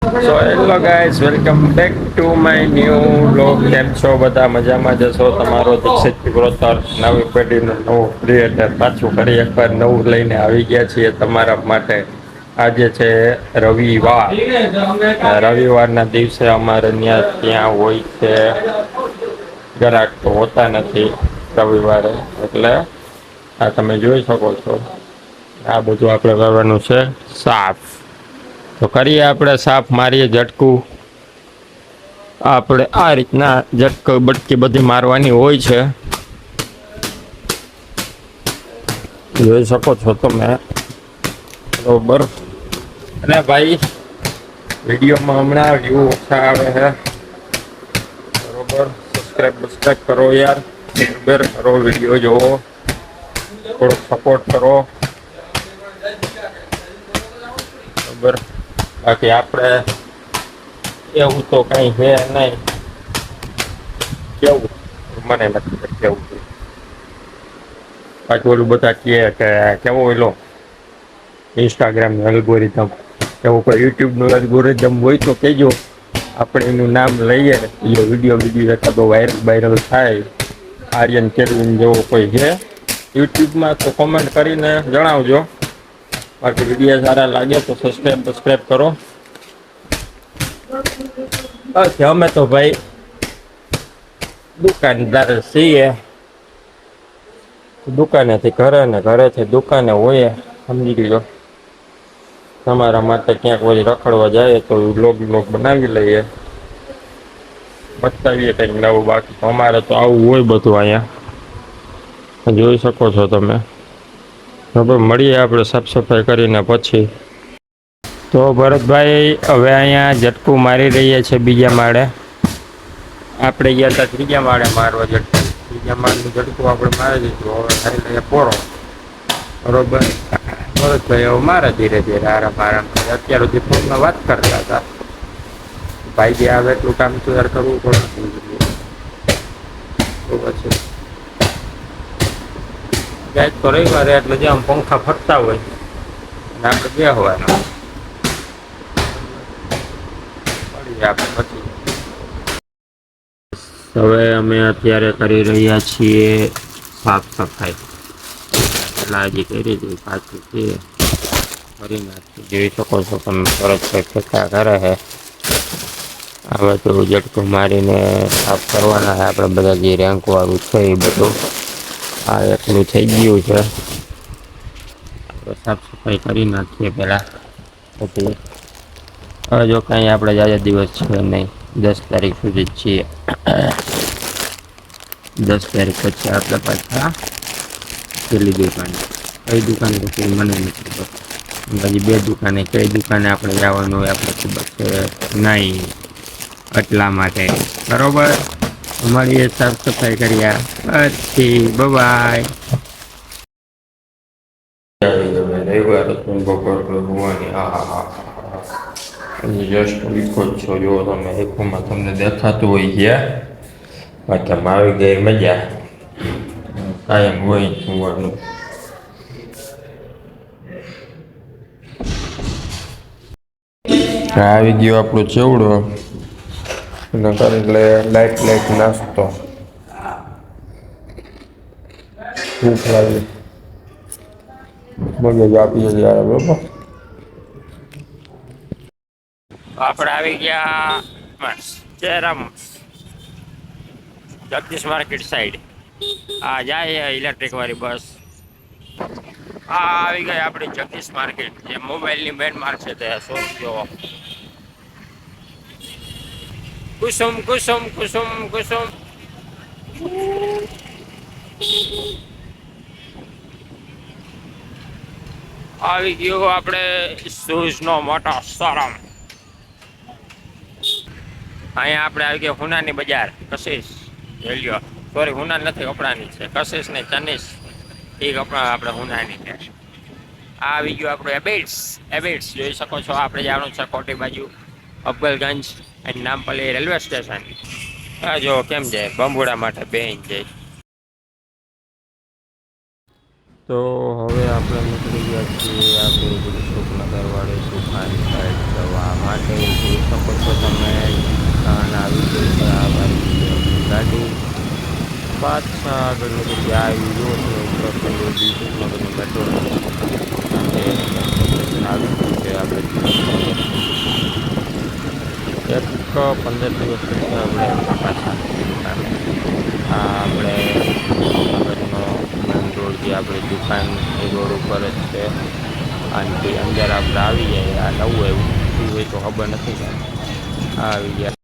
So hello guys, welcome back to my new vlog. કેમ છો બધા? મજામાં જશો? તમારો દીક્ષિત ગ્રોથર નવી પેઢીનું નવું ક્રિએટર પાછું ફરી એકવાર નવું લઈને આવી ગયા છીએ તમારા માટે. આજે છે રવિવાર. રવિવારના દિવસે અમારે ત્યાં હોય છે ગ્રાહક તો હોતા નથી રવિવારે, એટલે આ તમે જોઈ શકો છો. આ બધું આપણે કરવાનું છે સાફ. તો કરીએ આપણે સાફ, મારીએ ઝટકું. આપણે આ રીતના ઝટક બટકી બધી મારવાની હોય છે, જોઈ શકો છો તમે. બરોબર. અને ભાઈ વિડીયોમાં હમણાં વ્યૂ ઓછા આવે છે, બરોબર. સબસ્ક્રાઈબ કરો યાર, શેર કરો, વિડીયો જોવો, થોડો સપોર્ટ કરો, બરોબર. બાકી આપણે એવું તો કઈ છે નહીં. કેવું મને નથી કેવું. પાછું ઓલું બધા કહે કે કેવો ઓલો ઇન્સ્ટાગ્રામનું એલ્ગોરિધમ, એવું કોઈ યુટ્યુબનું એલ્ગોરિધમ હોય તો કહેજો. આપણે એનું નામ લઈએ, એ વિડીયો એકાદો વાયરલ થાય. આર્યન કેરવિન જેવો કોઈ છે યુટ્યુબમાં તો કોમેન્ટ કરીને જણાવજો. બાકી વિડીયો સારા લાગે તો સબસ્ક્રાઈબ કરો. અમે તો ભાઈ દુકાનદાર છીએ, દુકાનેથી ઘરે ને ઘરેથી દુકાને હોય, સમજી લો. તમારા માટે ક્યાંક વળી રખડવા જાય તો વ્લોગ બનાવી લઈએ, બતાવીએ કંઈક નવું. બાકી અમારે તો આવું હોય બધું અહીંયા, જોઈ શકો છો તમે. બરાબર, મળીએ આપણે સાફ સફાઈ કરીને પછી. તો ભરતભાઈ હવે અહીંયા ઝટકું મારી રહીએ છીએ બીજા માળે. આપણે ગયા હતા ત્રીજા માળે મારવા ઝટકું. ત્રીજા માળનું ઝટકું આપણે મારી દીધું. હવે થઈ લઈએ પોરો, બરોબર. ભરતભાઈ હવે મારે ધીરે ધીરે આરામ અત્યાર સુધી ફોનમાં વાત કરતા હતા. ભાઈ જે આવે એટલું કામ તો યાર કરવું પડે. તો પછી ગાય તો રવિવારે એટલે જે આમ પંખા ફરતા હોય અને આપણે બેસવાનું. મળીએ આપણે પછી. હવે અમે અત્યારે કરી રહ્યા છીએ સાફ સફાઈ. પહેલાં હજી કરી હતી, પાછું છે કરી નાખી. જોઈ શકો છો તમે, તરત ફેંકા કરે છે. હવે તો ઝટકું મારીને સાફ કરવાના છે આપણે બધા. જે રેન્ક વાળું છે એ બધું આ એટલું થઈ ગયું છે. આપણે સાફ સફાઈ કરી નાખીએ પહેલાં, પછી હવે જો કાંઈ આપણે જાજા દિવસ છે નહીં, 10 તારીખ સુધી જ છીએ. 10 તારીખ પછી આપણે પાછા પેલી દુકાન. કઈ દુકાન તો કંઈ મને નથી ખબર. હજી 2 દુકાને, કઈ દુકાને આપણે જવાનું હોય આપણે ખબર છે નહીં, એટલા માટે. બરોબર, મળીએ સાફ સફાઈ કર્યા પછી. બાય. રવિવાર બપોર હોવાની. જસ્ટ વીખો જ છો, જો તમે વીખોમાં તમને દેખાતું હોય ગયા. બાકી આવી ગઈ મજા, કાયમ હોય હોવાનું. આવી ગયો આપણો ચેવડો, અને કરી લે લાઈટ નાસ્તો. ભૂખ લાગી, મગજ આપીએ ત્યારે. બરોબર, આપણે આવી ગયા ચેરમ જગદીશ માર્કેટ સાઈડ. આ જાય ઇલેક્ટ્રિક વાળી બસ. આ આવી ગઈ આપણી જગદીશ માર્કેટ, જે મોબાઈલની બેન માર્ક છે તે શોપ જોવો. કુસુમ કુસુમ કુસુમ કુસુમ. આવી ગયો આપણે શૂઝનો મોટો શોરૂમ. અહીંયા આપણે આવી ગયા હુનાની બજાર, કશિશ લ્યો. સોરી, હુના નથી, કપડાની છે. કશિશ ને ચનીશ એ કપડા આપણે હુનાની છે. આ આવી ગયું આપણું એબિટ્સ જોઈ શકો છો. આપણે જવાનું છે કોટી બાજુ, અફગલગંજ અને નામપલ્લી રેલવે સ્ટેશન. આ જો કેમ જાય, બંબુડા માટે બેન જાય. તો હવે આપણે નીકળી ગયા છીએ આપણે સુખનગર વાળે સુખાની સાઈડ જવા માટે. અને આવી ગઈ છે આ ભાઈ ગાડી પાછા આગળ નીકળી ગયા આવી જુઓ તમે ઉત્તરાખંડ ડિસ્ટ્રિક્ટમાં મેટ્રો સાથે સ્ટેશન આવી ગયું છે આપણે 15 દિવસ પછી આપણે પાછા દુકાને આ આપણે આગળનો મેન રોડ જે આપણી દુકાન એ રોડ ઉપર જ છે અને અંદર આપણે આવી જાય આ નવું એવું હોય તો ખબર નથી આવી ગયા